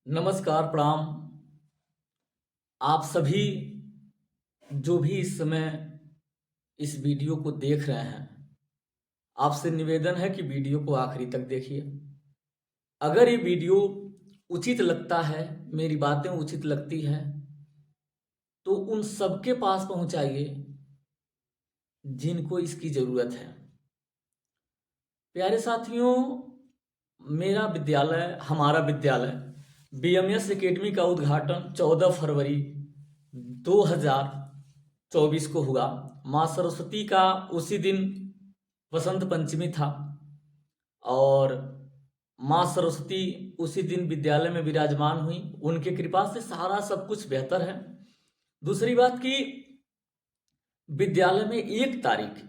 नमस्कार, प्रणाम। आप सभी जो भी इस समय इस वीडियो को देख रहे हैं, आपसे निवेदन है कि वीडियो को आखिरी तक देखिए। अगर ये वीडियो उचित लगता है, मेरी बातें उचित लगती हैं, तो उन सबके पास पहुंचाइए जिनको इसकी ज़रूरत है। प्यारे साथियों, हमारा विद्यालय बीएमएस एकेडमी का उद्घाटन 14 फरवरी 2024 को हुआ। माँ सरस्वती का उसी दिन वसंत पंचमी था और माँ सरस्वती उसी दिन विद्यालय में विराजमान हुई। उनके कृपा से सारा सब कुछ बेहतर है। दूसरी बात कि विद्यालय में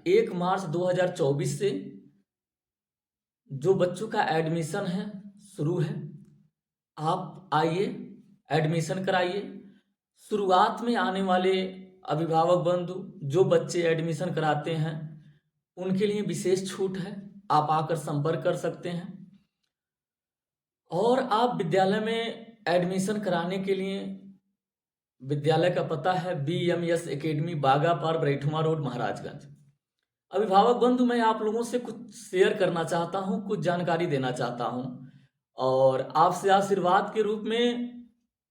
1 मार्च 2024 से जो बच्चों का एडमिशन है शुरू है। आप आइए, एडमिशन कराइए। शुरुआत में आने वाले अभिभावक बंधु जो बच्चे एडमिशन कराते हैं उनके लिए विशेष छूट है। आप आकर संपर्क कर सकते हैं। और आप विद्यालय में एडमिशन कराने के लिए, विद्यालय का पता है बीएमएस एकेडमी, बागा पार, बैठुआ रोड, महाराजगंज। अभिभावक बंधु, मैं आप लोगों से कुछ शेयर करना चाहता हूं, कुछ जानकारी देना चाहता हूं और आपसे आशीर्वाद के रूप में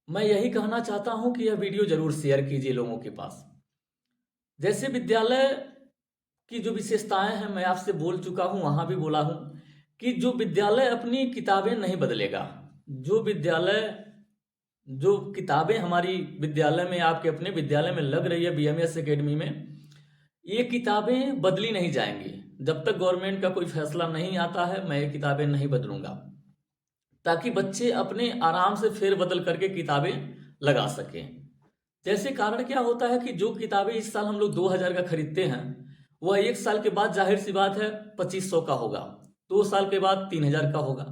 मैं यही कहना चाहता हूं कि यह वीडियो जरूर शेयर कीजिए लोगों के पास। जैसे विद्यालय की जो विशेषताएं हैं मैं आपसे बोल चुका हूं, वहां भी बोला हूं कि जो विद्यालय अपनी किताबें नहीं बदलेगा, जो किताबें हमारी विद्यालय में, आपके अपने विद्यालय में लग रही है बीएमएस एकेडमी में, ये किताबें बदली नहीं जाएंगी। जब तक गवर्नमेंट का कोई फैसला नहीं आता है मैं ये किताबें नहीं बदलूंगा, ताकि बच्चे अपने आराम से फेरबदल करके किताबें लगा सकें। जैसे कारण क्या होता है कि जो किताबें इस साल हम लोग 2000 का खरीदते हैं वह 1 साल के बाद जाहिर सी बात है 2500 का होगा, 2 साल के बाद 3000 का होगा।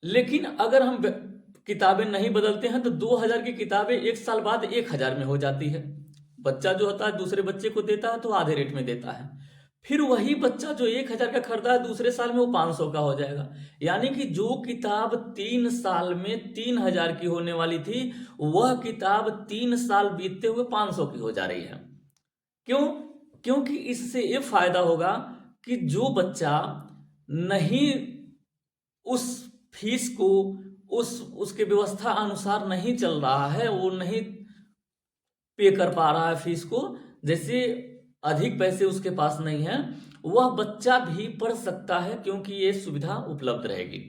लेकिन अगर हम किताबें नहीं बदलते हैं तो 2000 की किताबें 1 साल बाद 1000 में हो जाती है। बच्चा जो होता है दूसरे बच्चे को देता है तो आधे रेट में देता है। फिर वही बच्चा जो 1000 का खरीदा है दूसरे साल में वो 500 का हो जाएगा। यानी कि जो किताब 3 साल में 3000 की होने वाली थी वह किताब 3 साल बीतते हुए 500 की हो जा रही है। क्यों? क्योंकि इससे ये फायदा होगा कि जो बच्चा नहीं उस फीस को उसके व्यवस्था अनुसार नहीं चल रहा है, वो नहीं पे कर पा रहा है फीस को, जैसे अधिक पैसे उसके पास नहीं है, वह बच्चा भी पढ़ सकता है क्योंकि ये सुविधा उपलब्ध रहेगी।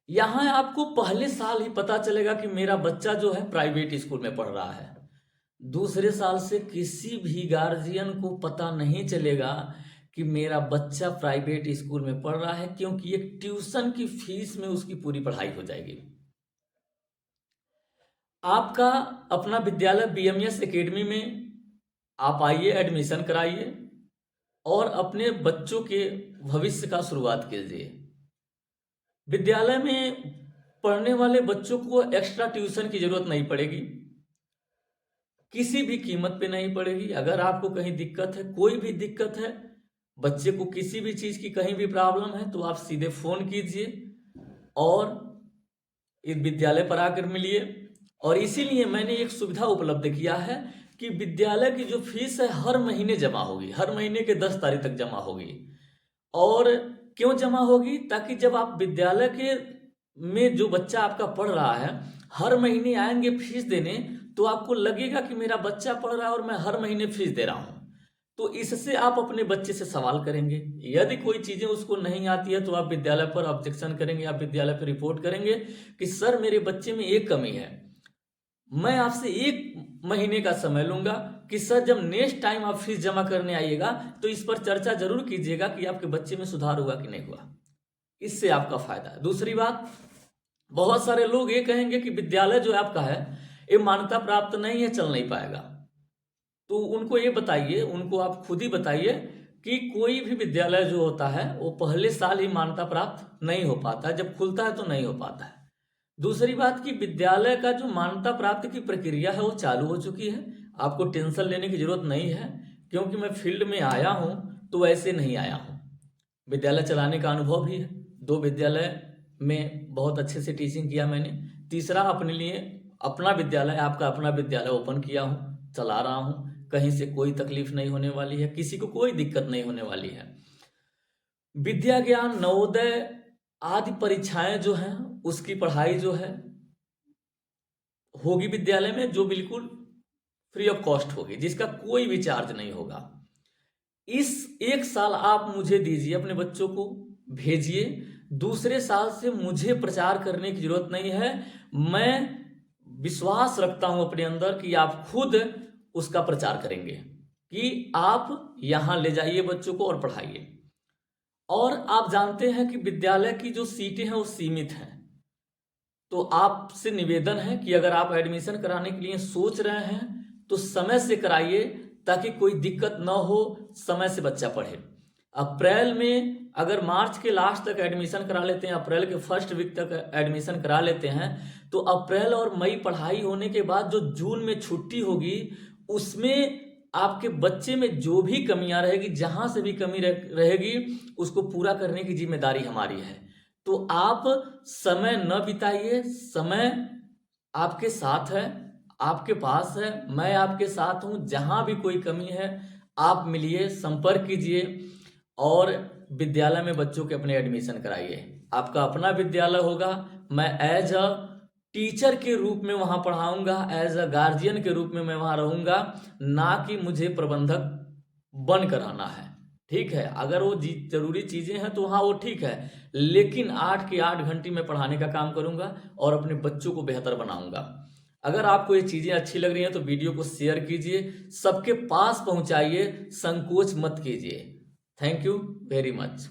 यहां आपको पहले साल ही पता चलेगा कि मेरा बच्चा जो है प्राइवेट स्कूल में पढ़ रहा है। दूसरे साल से किसी भी गार्जियन को पता नहीं चलेगा कि मेरा बच्चा प्राइवेट स्कूल में पढ़ रहा है, क्योंकि एक ट्यूशन की फीस में उसकी पूरी पढ़ाई हो जाएगी। आपका अपना विद्यालय बीएमएस एकेडमी में आप आइए, एडमिशन कराइए और अपने बच्चों के भविष्य का शुरुआत कीजिए। विद्यालय में पढ़ने वाले बच्चों को एक्स्ट्रा ट्यूशन की जरूरत नहीं पड़ेगी, किसी भी कीमत पे नहीं पड़ेगी। अगर आपको कहीं दिक्कत है, कोई भी दिक्कत है, बच्चे को किसी भी चीज की कहीं भी प्रॉब्लम है, तो आप सीधे फोन कीजिए और इस विद्यालय पर आकर मिलिए। और इसीलिए मैंने एक सुविधा उपलब्ध किया है कि विद्यालय की जो फीस है हर महीने जमा होगी, हर महीने के 10 तारीख तक जमा होगी। और क्यों जमा होगी? ताकि जब आप विद्यालय के में जो बच्चा आपका पढ़ रहा है हर महीने आएंगे फीस देने, तो आपको लगेगा कि मेरा बच्चा पढ़ रहा है और मैं हर महीने फीस दे रहा हूं। तो इससे आप अपने बच्चे से सवाल करेंगे। यदि कोई चीजें उसको नहीं आती है तो आप विद्यालय पर ऑब्जेक्शन करेंगे, आप विद्यालय पर रिपोर्ट करेंगे कि सर मेरे बच्चे में एक कमी है। मैं आपसे 1 महीने का समय लूंगा कि सर जब नेक्स्ट टाइम आप फीस जमा करने आइएगा तो इस पर चर्चा जरूर कीजिएगा कि आपके बच्चे में सुधार हुआ कि नहीं हुआ। इससे आपका फायदा है। दूसरी बात, बहुत सारे लोग ये कहेंगे कि विद्यालय जो आपका है ये मान्यता प्राप्त नहीं है, चल नहीं पाएगा। तो उनको ये बताइए, उनको आप खुद ही बताइए कि कोई भी विद्यालय जो होता है वो पहले साल ही मान्यता प्राप्त नहीं हो पाता है, जब खुलता है तो नहीं हो पाता है। दूसरी बात कि विद्यालय का जो मान्यता प्राप्ति की प्रक्रिया है वो चालू हो चुकी है, आपको टेंशन लेने की जरूरत नहीं है। क्योंकि मैं फील्ड में आया हूं तो ऐसे नहीं आया हूं, विद्यालय चलाने का अनुभव भी है। 2 विद्यालय में बहुत अच्छे से टीचिंग किया मैंने। तीसरा, अपने लिए अपना विद्यालय, आपका अपना विद्यालय ओपन किया हूँ, चला रहा हूँ। कहीं से कोई तकलीफ नहीं होने वाली है, किसी को कोई दिक्कत नहीं होने वाली है। विद्या ज्ञान नवोदय आदि परीक्षाएं जो हैं उसकी पढ़ाई जो है होगी विद्यालय में, जो बिल्कुल फ्री ऑफ कॉस्ट होगी, जिसका कोई भी चार्ज नहीं होगा। इस 1 साल आप मुझे दीजिए, अपने बच्चों को भेजिए। दूसरे साल से मुझे प्रचार करने की जरूरत नहीं है। मैं विश्वास रखता हूं अपने अंदर कि आप खुद उसका प्रचार करेंगे, कि आप यहां ले जाइए बच्चों को और पढ़ाइए। और आप जानते हैं कि विद्यालय की जो सीटें हैं वो सीमित हैं, तो आपसे निवेदन है कि अगर आप एडमिशन कराने के लिए सोच रहे हैं तो समय से कराइए, ताकि कोई दिक्कत ना हो, समय से बच्चा पढ़े। अप्रैल में अगर मार्च के लास्ट तक एडमिशन करा लेते हैं, अप्रैल के फर्स्ट वीक तक एडमिशन करा लेते हैं, तो अप्रैल और मई पढ़ाई होने के बाद जो जून में छुट्टी होगी, उसमें आपके बच्चे में जो भी कमियां रहेगी, जहां से भी कमी रहेगी, उसको पूरा करने की जिम्मेदारी हमारी है। तो आप समय न बिताइए, समय आपके साथ है, आपके पास है, मैं आपके साथ हूं। जहां भी कोई कमी है आप मिलिए, संपर्क कीजिए और विद्यालय में बच्चों के अपने एडमिशन कराइए। आपका अपना विद्यालय होगा, मैं एज अ टीचर के रूप में वहां पढ़ाऊंगा, एज अ गार्जियन के रूप में मैं वहां रहूंगा, ना कि मुझे प्रबंधक बन कर आना है। ठीक है, अगर वो जरूरी चीजें हैं तो हाँ वो ठीक है, लेकिन 8 के 8 घंटे में पढ़ाने का काम करूंगा और अपने बच्चों को बेहतर बनाऊंगा। अगर आपको ये चीजें अच्छी लग रही हैं तो वीडियो को शेयर कीजिए, सबके पास पहुंचाइए, संकोच मत कीजिए। Thank you very much.